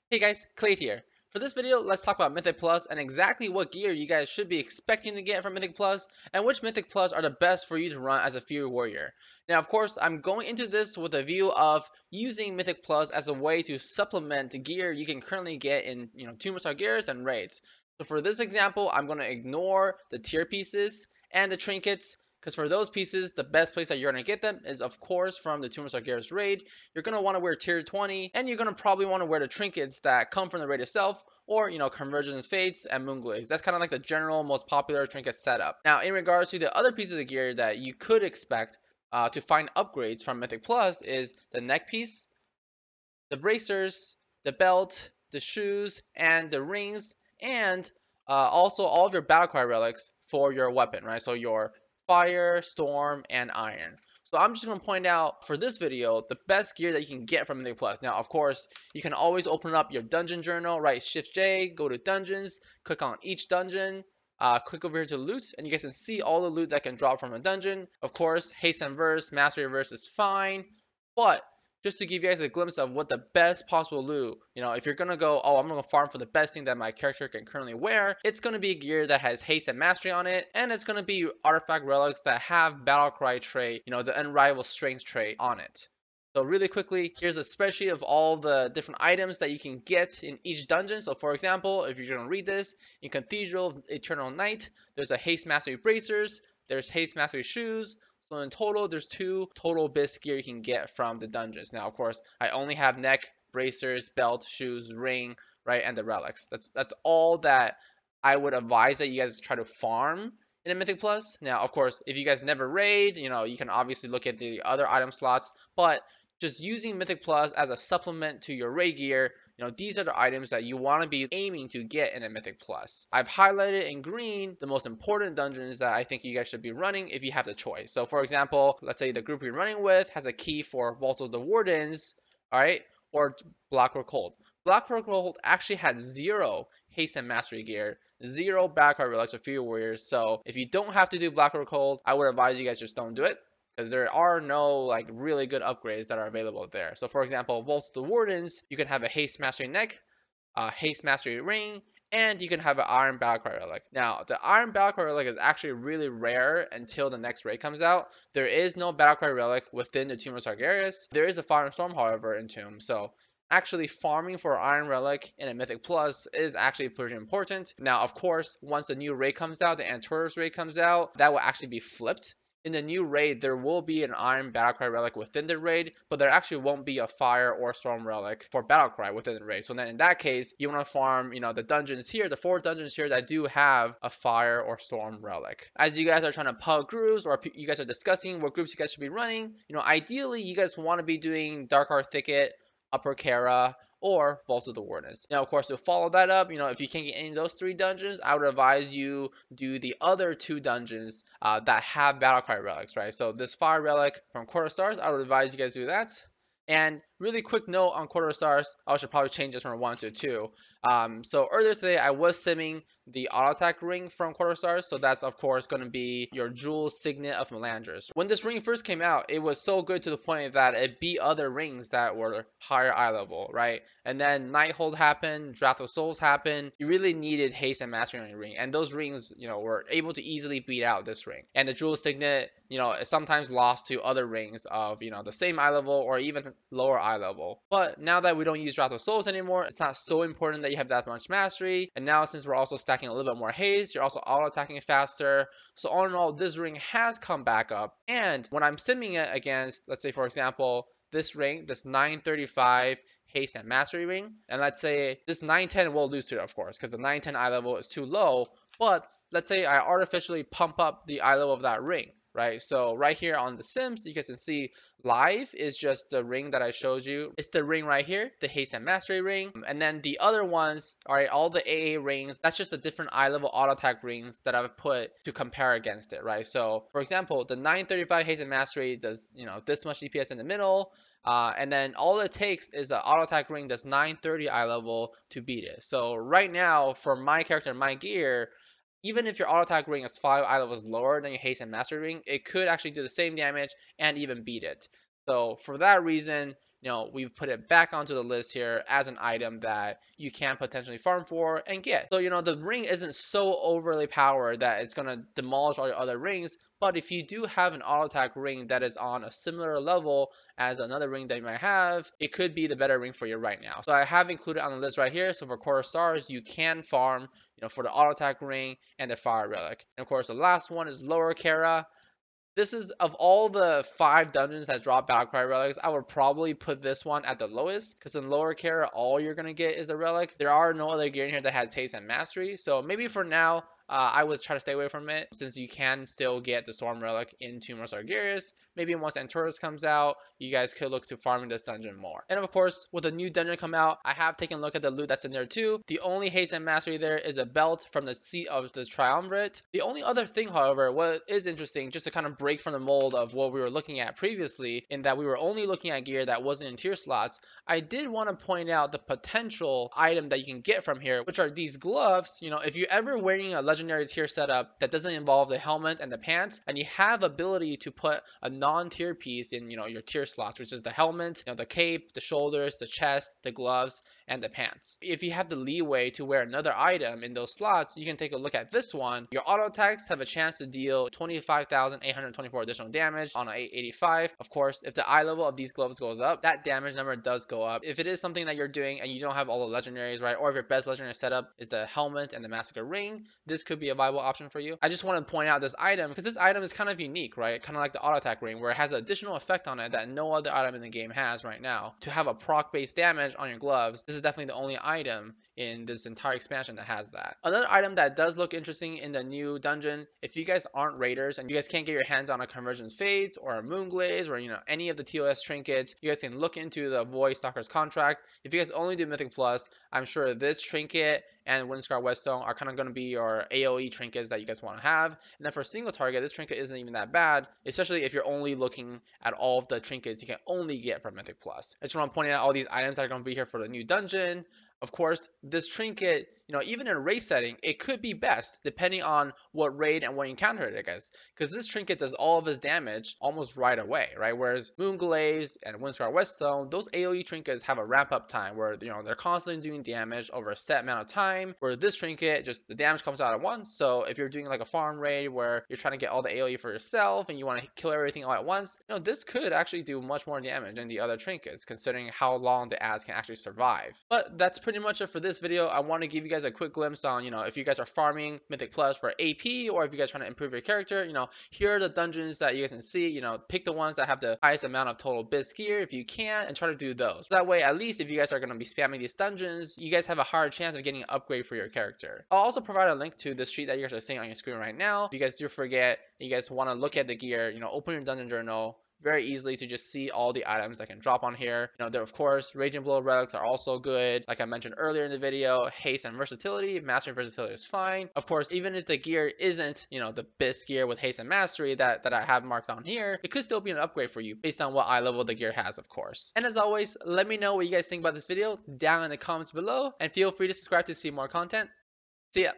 Hey guys, Kelade here. For this video, let's talk about Mythic Plus and exactly what gear you guys should be expecting to get from Mythic Plus and which Mythic Plus are the best for you to run as a Fury Warrior. Now, of course, I'm going into this with a view of using Mythic Plus as a way to supplement the gear you can currently get in, Tomb of Sargeras and raids. So for this example, I'm going to ignore the tier pieces and the trinkets because for those pieces, the best place that you're going to get them is, of course, from the Tomb of Sargeras raid. You're going to want to wear tier 20, and you're going to probably want to wear the trinkets that come from the raid itself, or, Convergence Fates and Moonglaze. That's kind of like the general, most popular trinket setup. Now, in regards to the other pieces of gear that you could expect to find upgrades from Mythic Plus is the neck piece, the bracers, the belt, the shoes, and the rings, and also all of your battlecry relics for your weapon, right? So your fire, storm, and iron. So I'm just going to point out for this video the best gear that you can get from Mythic Plus. Now, of course, you can always open up your dungeon journal, right? Shift J, go to dungeons, click on each dungeon, click over here to loot, and you guys can see all the loot that can drop from a dungeon. Of course, haste and verse, mastery verse is fine, but just to give you guys a glimpse of what the best possible loot, if you're gonna go, oh, I'm gonna farm for the best thing that my character can currently wear, it's gonna be gear that has haste and mastery on it, and it's gonna be artifact relics that have battlecry trait, the unrivaled strength trait on it. So really quickly, here's a spreadsheet of all the different items that you can get in each dungeon. So for example, if you're gonna read this, in Cathedral of Eternal Night, there's a haste mastery bracers, there's haste mastery shoes, so in total, there's 2 total bits gear you can get from the dungeons. Now, of course, I only have neck, bracers, belt, shoes, ring, right, and the relics. That's all that I would advise that you guys try to farm in a Mythic Plus. Now, of course, if you guys never raid, you can obviously look at the other item slots, but just using Mythic Plus as a supplement to your raid gear, these are the items that you want to be aiming to get in a Mythic Plus. I've highlighted in green the most important dungeons that I think you guys should be running if you have the choice. So for example, let's say the group you're running with has a key for Vault of the Wardens, all right, or Blackrock Hold. Blackrock Hold actually had 0 haste and mastery gear, 0 backcard relics for Fury Warriors. So if you don't have to do Blackrock Hold, I would advise you guys just don't do it, because there are no like really good upgrades that are available there. So for example, Vault of the Wardens, you can have a haste mastery neck, haste mastery ring, and you can have an iron battlecry relic. Now, the iron battlecry relic is actually really rare until the next raid comes out. There is no battlecry relic within the Tomb of Sargeras. There is a fire and storm, however, in Tomb. So actually farming for iron relic in a Mythic Plus is actually pretty important. Now, of course, once the new raid comes out, the Antorus raid comes out, that will actually be flipped. In the new raid, there will be an iron battlecry relic within the raid, but there actually won't be a fire or storm relic for battlecry within the raid. So then in that case, you want to farm, the dungeons here, the 4 dungeons here that do have a fire or storm relic. As you guys are trying to pug groups, or you guys are discussing what groups you guys should be running, ideally you guys want to be doing Dark Heart Thicket, Upper Kara, or Vault of the Wardens. Now, of course, to follow that up, if you can't get any of those 3 dungeons, I would advise you do the other 2 dungeons that have Battlecry relics, right? So this Fire relic from Quarter Stars, I would advise you guys do that. And really quick note on Quarter Stars, I should probably change this from 1 to 2. So earlier today, I was simming the auto attack ring from Quarter Stars, so that's of course going to be your Jewel Signet of Melandris. When this ring first came out, it was so good to the point that it beat other rings that were higher eye level, right? And then Nighthold happened, Draft of Souls happened. You really needed haste and mastery on your ring, and those rings, were able to easily beat out this ring. And the Jewel Signet, is sometimes lost to other rings of, the same eye level or even lower eye level. But now that we don't use Draft of Souls anymore, it's not so important that you have that much mastery. And now since we're also stacking a little bit more haste, you're also auto attacking faster. So all in all, this ring has come back up. And when I'm simming it against, let's say for example, this ring, this 935 haste and mastery ring, and let's say this 910 will lose to it, of course, because the 910 eye level is too low. But let's say I artificially pump up the eye level of that ring, right? So right here on the Sims, you guys can see live is just the ring that I showed you. It's the ring right here, the haste and mastery ring. And then the other ones, all right, all the AA rings, that's just the different eye level auto attack rings that I've put to compare against it, right? So for example, the 935 haste and mastery does, this much DPS in the middle. And then all it takes is an auto attack ring that's 930 eye level to beat it. So right now, for my character and my gear, even if your auto attack ring is 5 eye levels lower than your haste and mastery ring, it could actually do the same damage and even beat it. So for that reason, we've put it back onto the list here as an item that you can potentially farm for and get. So, the ring isn't so overly powered that it's going to demolish all your other rings, but if you do have an auto attack ring that is on a similar level as another ring that you might have, it could be the better ring for you right now. So I have included on the list right here. So for quarter stars, you can farm, for the auto attack ring and the fire relic. And of course, the last one is lower Kara. This is, of all the 5 dungeons that drop Battlecry relics, I would probably put this one at the lowest, because in lower Kara, all you're going to get is a relic. There are no other gear in here that has haste and mastery, so maybe for now, I would try to stay away from it, since you can still get the Storm Relic in Tomb of Sargeras. Maybe once Antorus comes out, you guys could look to farming this dungeon more. And of course, with a new dungeon come out, I have taken a look at the loot that's in there too. The only haste and mastery there is a belt from the seat of the Triumvirate. The only other thing, however, what is interesting, just to kind of break from the mold of what we were looking at previously, in that we were only looking at gear that wasn't in tier slots, I did want to point out the potential item that you can get from here, which are these gloves. If you're ever wearing a legendary tier setup that doesn't involve the helmet and the pants, and you have ability to put a non-tier piece in, your tier slots, which is the helmet, the cape, the shoulders, the chest, the gloves, and the pants. If you have the leeway to wear another item in those slots, you can take a look at this one. Your auto attacks have a chance to deal 25,824 additional damage on an 885. Of course, if the eye level of these gloves goes up, that damage number does go up. If it is something that you're doing and you don't have all the legendaries, right, or if your best legendary setup is the helmet and the massacre ring, this could be a viable option for you. I just want to point out this item because this item is kind of unique, right? Kind of like the auto attack ring, where it has an additional effect on it that no other item in the game has right now. To have a proc based damage on your gloves, this is definitely the only item in this entire expansion that has that. Another item that does look interesting in the new dungeon, if you guys aren't raiders and you guys can't get your hands on a Convergence Fates or a Moonglaze or any of the TOS trinkets, you guys can look into the Void Stalker's contract. If you guys only do Mythic Plus, I'm sure this trinket and Windscar Whetstone are kind of going to be your AoE trinkets that you guys want to have. And then for single target, this trinket isn't even that bad, especially if you're only looking at all of the trinkets you can only get from Mythic Plus. I just want to point out all these items that are going to be here for the new dungeon. Of course, this trinket, even in a raid setting, it could be best depending on what raid and what encounter it is. Because this trinket does all of its damage almost right away, right? Whereas Moonglaze and Windscar Whetstone, those AoE trinkets have a ramp up time where, they're constantly doing damage over a set amount of time. Where this trinket, just the damage comes out at once. So if you're doing like a farm raid where you're trying to get all the AoE for yourself and you want to kill everything all at once, this could actually do much more damage than the other trinkets, considering how long the ads can actually survive. But that's pretty much it for this video. I want to give you guys a quick glimpse on, if you guys are farming Mythic Plus for AP, or if you guys are trying to improve your character, here are the dungeons that you guys can see. Pick the ones that have the highest amount of total biz gear if you can, and try to do those. That way, at least if you guys are going to be spamming these dungeons, you guys have a higher chance of getting an upgrade for your character. I'll also provide a link to this sheet that you guys are seeing on your screen right now. If you guys do forget, you guys want to look at the gear, open your dungeon journal very easily to just see all the items that can drop on here. There, of course, Raging Blow relics are also good. Like I mentioned earlier in the video, haste and versatility. Mastery and versatility is fine. Of course, even if the gear isn't, the best gear with haste and mastery that I have marked on here, it could still be an upgrade for you based on what eye level the gear has, of course. And as always, let me know what you guys think about this video down in the comments below, and feel free to subscribe to see more content. See ya!